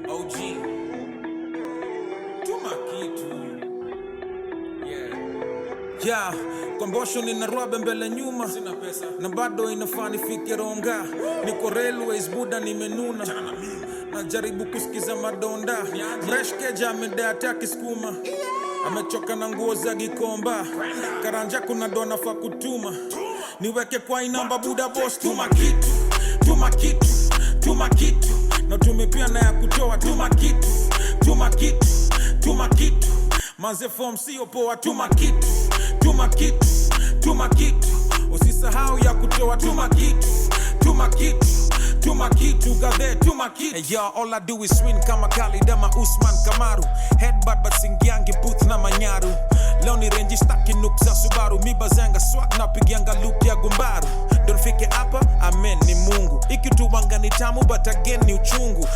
OG tuma kitu. Yeah, kombosho nina rwabe mbele nyuma, sina pesa na bado inafaa nifike Ronga. Niko railways buda nimenuna, najaribu kusikiza madonda. Fresh keja amedea ataki skuma, amechoka na nguo za Gikomba. Karanja kuna dona fa kutuma, niweke kwa inamba buda boss. Tuma kitu, tuma kitu, tuma kitu. Na tumepia na ya kutoa. Tuma kitu, tuma kitu, tuma kitu. Manze form sio poa. Tuma kitu, tuma kitu, tuma kitu. Usisahau ya kutoa. Tuma kitu, tuma kitu, tuma kitu. Gather tuma kitu. Hey yo, all I do is win kama Khalid ama Usman Kamaru. Headbutt but singiangi booth na manyaru. Leo ni range staki nuksa Subaru. Mi bazanga swag na pigianga loop ya gumbaru. Don't fike hapa, amen ni Mungu. Ikitu wanga ni tamu but again ni uchungu.